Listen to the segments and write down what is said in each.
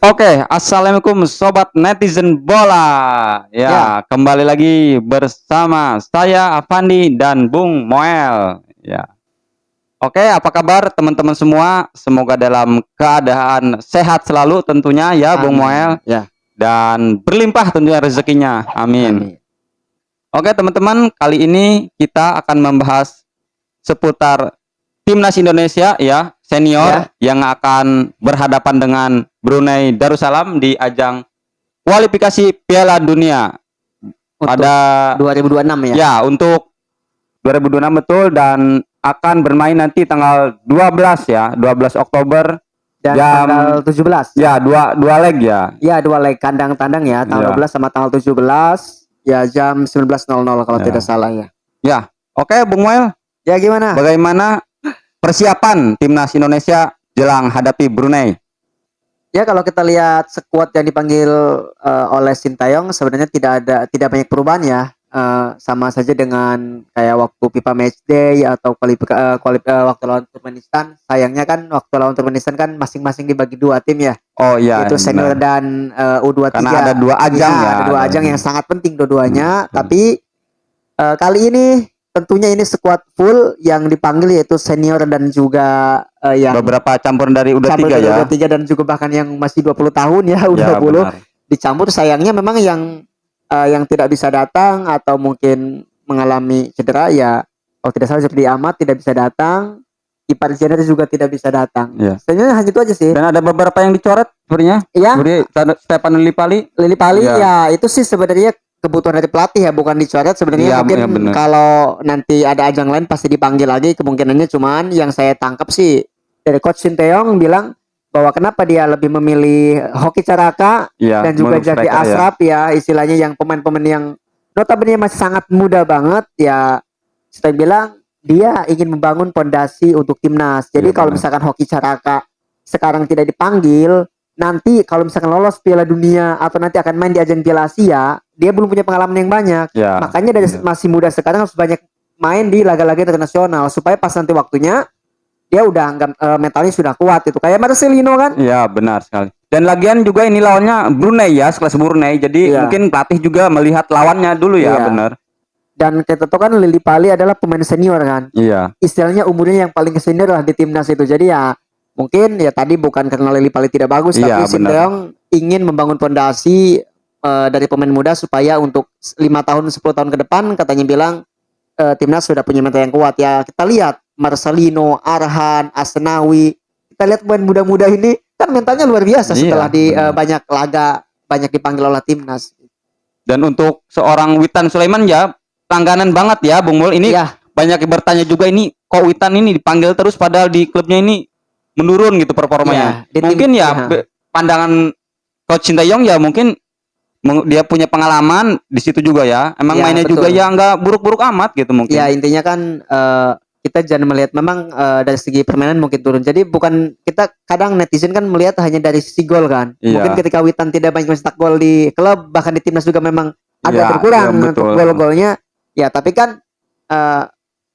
Oke, assalamualaikum sobat netizen bola. Ya, Ya, kembali lagi bersama saya Avandi dan Bung Moel. Ya, oke, apa kabar teman-teman semua? Semoga dalam keadaan sehat selalu tentunya ya, Bung Moel, amin. Ya, dan berlimpah tentunya rezekinya. Amin. amin. Oke, teman-teman, kali ini kita akan membahas seputar Timnas Indonesia ya senior Ya, yang akan berhadapan dengan Brunei Darussalam di ajang kualifikasi Piala Dunia untuk pada 2026 ya. ya untuk 2026 betul, dan akan bermain nanti tanggal 12 ya 12 Oktober Dan jam tanggal 17. ya dua leg ya. Ya, dua leg kandang tandang ya, tanggal Ya 12 sama tanggal 17 ya jam 19.00 kalau tidak ya salah ya. ya oke, Bung Moel, Ya gimana? bagaimana persiapan Timnas Indonesia jelang hadapi Brunei? Ya kalau kita lihat skuad yang dipanggil oleh Sintayong sebenarnya tidak banyak perubahan ya. Sama saja dengan kayak waktu FIFA Matchday atau waktu lawan Turkmenistan. Sayangnya kan waktu lawan Turkmenistan kan masing-masing dibagi dua tim ya. Oh iya, Yaitu benar. senior dan Karena U23. ada dua ajang Ya, ya. ada dua ajang yang sangat penting dua-duanya. Tapi kali ini tentunya ini skuad full yang dipanggil yaitu senior dan juga yang Beberapa campuran dari campur U23 dari ya. U23 dan juga bahkan yang masih 20 tahun ya, Ya, U20 benar. dicampur. Sayangnya memang yang tidak bisa datang atau mungkin mengalami cedera ya, kalau tidak salah seperti Ahmad tidak bisa datang, Ipar Jenner juga tidak bisa datang. Ya. Sebenarnya hanya itu aja sih. Dan ada beberapa yang dicoret sebenarnya. Ya, Seperti Stefan Lillipali. Lili Pali Ya. ya itu sih sebenarnya kebutuhan dari pelatih ya, bukan dicoret sebenarnya. Iya, Mungkin ya benar. kalau nanti ada ajang lain pasti dipanggil lagi kemungkinannya. Cuman yang saya tangkap sih dari coach Sinteyong bilang bahwa kenapa dia lebih memilih Hoki Caraka Iya, dan juga menurut Jaki striker ya. Ashraf ya, istilahnya yang pemain-pemain yang notabene masih sangat muda banget ya. Saya bilang dia ingin membangun pondasi untuk timnas. Jadi Iya, kalau benar. misalkan Hoki Caraka sekarang tidak dipanggil, nanti kalau misalkan lolos Piala Dunia atau nanti akan main di ajang Piala Asia, dia belum punya pengalaman yang banyak. Ya, Makanya dari benar. masih muda sekarang harus banyak main di laga-laga internasional supaya pas nanti waktunya dia udah mentalnya sudah kuat itu. Kayak Marcelino kan? Iya, benar sekali. Dan lagian juga ini lawannya Brunei ya, sekelas Brunei. Jadi Iya. mungkin pelatih juga melihat lawannya dulu ya, Iya. benar. Dan kita tahu kan Lili Pali adalah pemain senior kan. Iya. Istilahnya umurnya yang paling senior lah di timnas itu. Jadi ya mungkin ya tadi bukan karena Lili Pali tidak bagus, Iya, tapi benar. Sinteyong ingin membangun pondasi dari pemain muda supaya untuk 5 tahun 10 tahun ke depan katanya bilang timnas sudah punya mental yang kuat ya. Kita lihat Marcelino, Arhan, Asnawi. Kita lihat pemain muda-muda ini kan mentalnya luar biasa setelah Iya, di benar. banyak laga banyak dipanggil oleh timnas. Dan untuk seorang Witan Sulaiman ya langganan banget ya, Bung Mul. Ini Ya, banyak yang bertanya juga, ini kok Witan ini dipanggil terus padahal di klubnya ini menurun gitu performanya. ya, di tim Mungkin ya ya. pandangan Coach Sintayong ya mungkin dia punya pengalaman di situ juga ya. Emang Ya, mainnya betul. juga ya nggak buruk-buruk amat gitu mungkin. Ya intinya kan kita jangan melihat memang dari segi permainan mungkin turun. Jadi bukan kita kadang netizen kan melihat hanya dari sisi gol kan. Iya. Mungkin ketika Witan tidak banyak mencetak gol di klub bahkan di timnas juga memang agak Iya, berkurang iya, untuk betul. gol-golnya. Ya tapi kan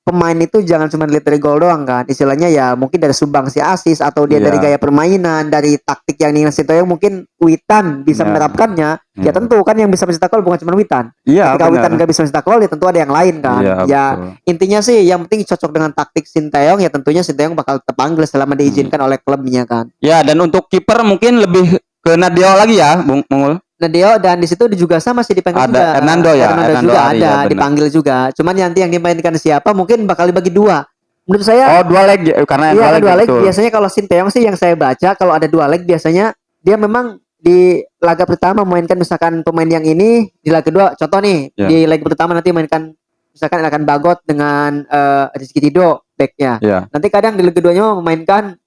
pemain itu jangan cuma lihat dari gol doang kan. Istilahnya ya mungkin dari sumbangsi asis atau dia Iya. dari gaya permainan, dari taktik yang diingat Sintayong mungkin Witan bisa Iya. menerapkannya. Ya Iya. tentu kan yang bisa mencetak gol bukan cuma Witan. Iya, Ketika benar. Witan gak bisa mencetak gol ya tentu ada yang lain kan. Iya, Ya betul. intinya sih yang penting cocok dengan taktik Sintayong ya tentunya Sintayong bakal terpanggil selama diizinkan oleh klubnya kan. Ya, dan untuk kiper mungkin lebih ke Nadio lagi ya, Bung Mul. Nadeo dan di situ juga sama sih dipanggil Ada juga. Hernando ya, Hernando Hernando juga Ari, ada ya, benar. dipanggil juga. Cuman nanti yang dimainkan siapa mungkin bakal dibagi dua. Menurut saya Oh, dua leg karena iya kan dua leg. betul. Biasanya kalau Sinteyong sih yang saya baca kalau ada dua leg biasanya dia memang di laga pertama memainkan misalkan pemain yang ini, di laga kedua contoh nih Ya. di leg pertama nanti mainkan misalkan akan Bagot dengan Rizky Ridho backnya. Ya. Nanti kadang di leg keduanya memainkan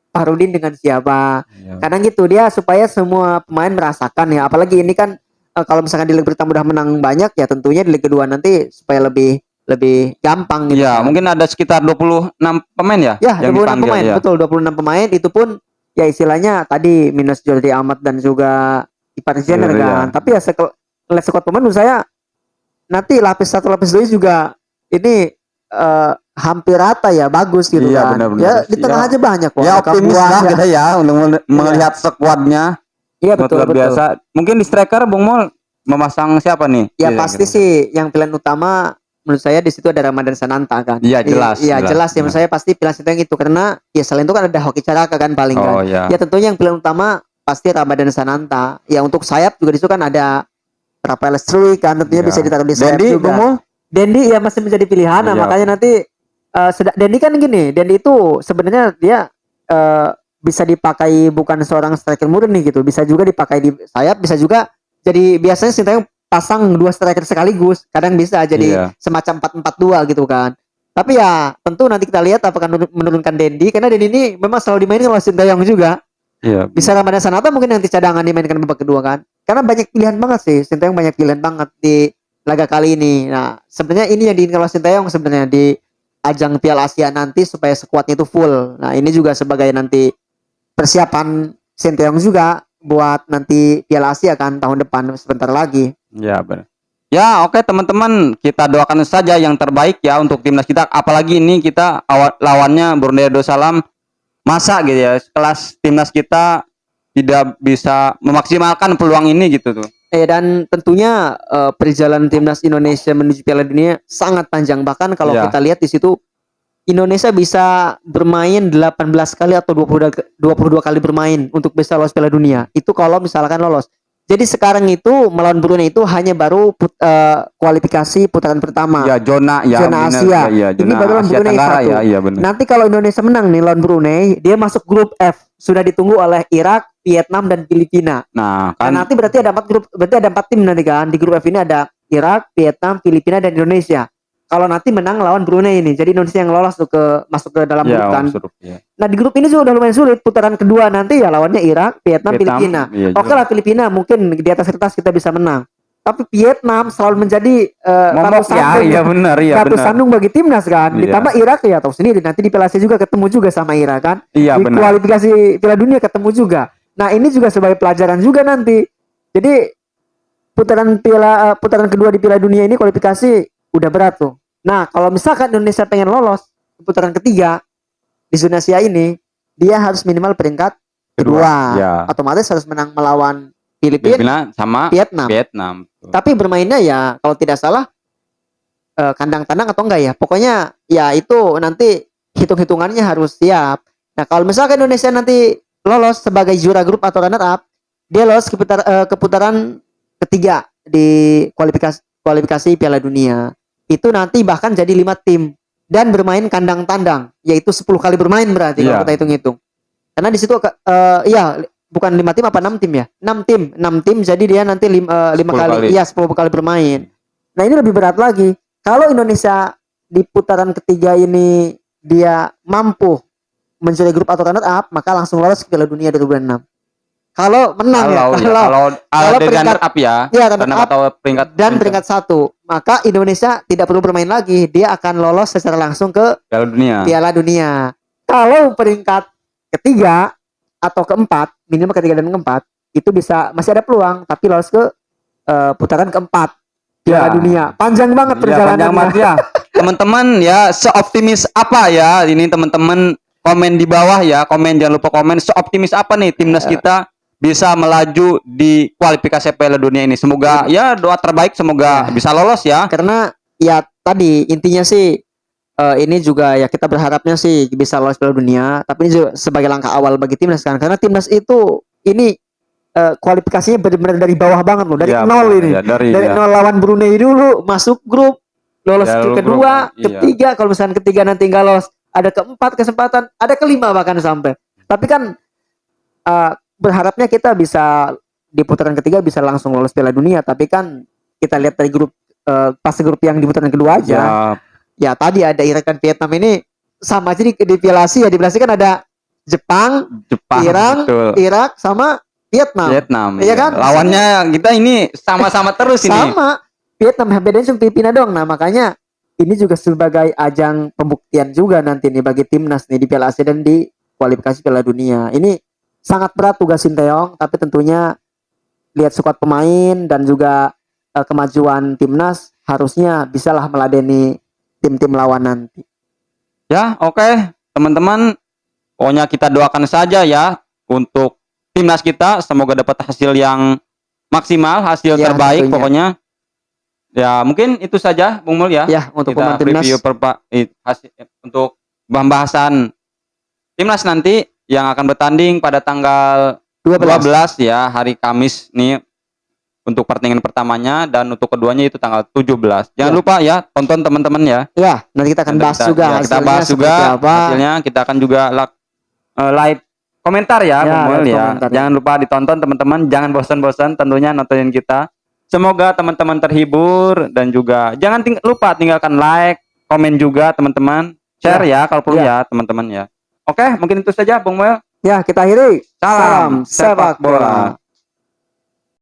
Fahrudin dengan siapa. Ya. Kadang gitu dia supaya semua pemain merasakan ya. Apalagi ini kan kalau misalkan di leg pertama udah menang banyak ya tentunya di leg kedua nanti supaya lebih gampang gitu Ya, kan. mungkin ada sekitar 26 pemain ya Ya, yang 26 dipanggil pemain, ya. betul 26 pemain itu pun ya istilahnya tadi minus Jordi Amat dan juga Ipar Jenner Iya. kan. Tapi ya ngeliat squad pemain menurut saya nanti lapis satu lapis dua juga ini hampir rata ya, bagus gitu Iya, kan. benar-benar. Ya di tengah Ya. aja banyak kok. Ya Ada optimis lah Kambuaya. kita ya untuk melihat skuadnya. Iya Sangat betul luar betul. biasa. Mungkin di striker Bung Mol memasang siapa nih? Ya Iya, pasti kira-kira. sih yang pilihan utama menurut saya di situ ada Ramadan Sananta kan. Iya, jelas, Iya jelas. jelas ya menurut Nah. saya pasti pilihan Sintayong itu karena ya selain itu kan ada Hoki Caraka kan paling kan. Oh ya. Ya tentunya yang pilihan utama pasti Ramadan Sananta. Ya untuk sayap juga di situ kan ada Rafael Struy kan tentunya bisa Ya. ditaruh di sayap Dendi Bung juga. Mol? Dendi ya masih menjadi pilihan. Nah, Iya. makanya nanti Dendi kan gini, Dendi itu sebenarnya dia eh, bisa dipakai bukan seorang striker murni gitu, bisa juga dipakai di sayap, bisa juga jadi biasanya Sintayong pasang dua striker sekaligus, kadang bisa jadi Iya. semacam 4-4-2 gitu kan. Tapi ya tentu nanti kita lihat apakah menurunkan Dendi karena Dendi ini memang selalu dimainkan oleh Sintayong juga. Iya, Bisa benar. Ramadan Sanata mungkin nanti cadangan dimainkan babak kedua kan. Karena banyak pilihan banget sih, Sintayong banyak pilihan banget di laga kali ini. Nah, sebenarnya ini yang diinginkan oleh Sintayong sebenarnya di ajang Piala Asia nanti supaya skuadnya itu full. Nah, ini juga sebagai nanti persiapan Sintayong juga buat nanti Piala Asia kan tahun depan sebentar lagi. Ya, benar. Ya, oke teman-teman, kita doakan saja yang terbaik ya untuk timnas kita. Apalagi ini kita lawannya Brunei Darussalam. Masa gitu ya, kelas timnas kita tidak bisa memaksimalkan peluang ini gitu tuh. Dan tentunya perjalanan timnas Indonesia menuju Piala Dunia sangat panjang. Bahkan kalau Iya. kita lihat di situ Indonesia bisa bermain 18 kali atau 22 kali bermain untuk bisa lolos Piala Dunia. Itu kalau misalkan lolos. Jadi sekarang itu melawan Brunei itu hanya baru kualifikasi putaran pertama. Ya, zona ya, Zona benar. Asia. Ya, iya, Ini zona baru lawan Asia Brunei Tenggara satu. ya, iya benar. Nanti kalau Indonesia menang nih lawan Brunei, dia masuk grup F. Sudah ditunggu oleh Irak, Vietnam dan Filipina. Nah, Nah, kan nanti berarti ada 4 grup, berarti ada 4 tim nanti kan. Di grup F ini ada Irak, Vietnam, Filipina dan Indonesia. Kalau nanti menang lawan Brunei ini, jadi Indonesia yang lolos tuh masuk ke dalam grup ya, kan. seru ya. Nah di grup ini juga udah lumayan sulit. Putaran kedua nanti ya lawannya Irak, Vietnam, Vietnam, Filipina. iya Oke juga. lah Filipina mungkin di atas kertas kita bisa menang. Tapi Vietnam selalu menjadi batu Momok ya, sandung, iya benar, iya batu benar. sandung bagi timnas kan. Iya. Ditambah Irak ya tahu sendiri nanti di Piala Asia juga ketemu juga sama Irak kan. Iya Di benar. kualifikasi Piala Dunia ketemu juga. Nah ini juga sebagai pelajaran juga nanti. Jadi putaran kedua di Piala Dunia ini kualifikasi udah berat tuh. Nah, kalau misalkan Indonesia pengen lolos ke putaran ketiga di zona Asia ini, dia harus minimal peringkat kedua. Ya. Otomatis harus menang melawan Filipina, Filipina sama Vietnam. Vietnam. Tapi bermainnya ya kalau tidak salah kandang tandang atau enggak ya. Pokoknya ya itu nanti hitung-hitungannya harus siap. Nah, kalau misalkan Indonesia nanti lolos sebagai juara grup atau runner up, dia lolos ke putaran ketiga di kualifikasi Piala Dunia. Itu nanti bahkan jadi 5 tim dan bermain kandang tandang, yaitu 10 kali bermain berarti kalau Iya. kita hitung-hitung. Karena di situ iya bukan 5 tim apa 6 tim ya? 6 tim jadi dia nanti 5 10 kali, kali. iya 10 kali bermain. Nah, ini lebih berat lagi. Kalau Indonesia di putaran ketiga ini dia mampu menjadi grup atau runner up, maka langsung lolos ke Piala Dunia 2026. Kalau menang Kalau kalau dari peringkat runner up ya, ya runner runner up atau peringkat dan peringkat 1, maka Indonesia tidak perlu bermain lagi, dia akan lolos secara langsung ke Piala Dunia. Piala Dunia. Kalau peringkat ketiga atau keempat, minimal ketiga dan keempat, itu bisa masih ada peluang, tapi lolos ke putaran keempat Piala Ya. Dunia. Panjang banget Ya, panjang perjalanannya. banget ya. Teman-teman ya, seoptimis apa ya ini teman-teman, komen di bawah ya, jangan lupa komen seoptimis apa nih timnas kita bisa melaju di kualifikasi Piala Dunia ini. Semoga ya doa terbaik, semoga bisa lolos ya. Karena ya tadi intinya sih ini juga ya kita berharapnya sih bisa lolos Piala Dunia, tapi ini juga sebagai langkah awal bagi timnas kan. Karena timnas itu ini kualifikasinya benar-benar dari bawah banget loh, dari Ya, nol benar, ini. ya, dari nol lawan Brunei dulu masuk grup, lolos Ya, ke grup, kedua, iya. ketiga, kalau misalnya ketiga nanti nggak lolos, ada keempat kesempatan, ada kelima bahkan sampai. Tapi kan berharapnya kita bisa di putaran ketiga bisa langsung lolos Piala Dunia, tapi kan kita lihat dari grup fase grup yang di putaran kedua aja. Ya, Ya tadi ada Irak dan Vietnam ini sama aja di Piala Asia. Di Piala Asia kan ada Jepang, Iran, betul. Irak sama Vietnam. Vietnam. Iya kan? Lawannya kita ini sama-sama terus ini. Sama. Vietnam bedanya cuma Filipina doang. Nah, makanya ini juga sebagai ajang pembuktian juga nanti nih bagi timnas nih di Piala Asia dan di kualifikasi Piala Dunia. Ini sangat berat tugas Sinteyong, tapi tentunya lihat skuad pemain dan juga kemajuan timnas harusnya bisalah meladeni tim-tim lawan nanti. Ya, oke, teman-teman. Pokoknya kita doakan saja ya untuk timnas kita. Semoga dapat hasil yang maksimal, hasil Ya, terbaik tentunya. pokoknya. Ya, mungkin itu saja Bung Mul ya. Ya, untuk Kita pemain timnas. review hasil untuk pembahasan timnas nanti yang akan bertanding pada tanggal 12 ya, hari Kamis nih untuk pertandingan pertamanya, dan untuk keduanya itu tanggal 17. Jangan Ya. lupa ya, tonton teman-teman ya. Ya, nanti kita akan Nanti bahas kita, juga ya, kita hasilnya bahas juga seperti apa. hasilnya. Kita akan juga live komentar ya, Ya, Bung Mul live ya. komentar. Jangan lupa ditonton teman-teman, jangan bosan-bosan tentunya nontonin kita. Semoga teman-teman terhibur, dan juga jangan lupa tinggalkan like, komen juga teman-teman, share ya kalau perlu ya teman-teman ya. Oke, mungkin itu saja Bung Mul. Ya, kita akhiri. Salam sepak bola.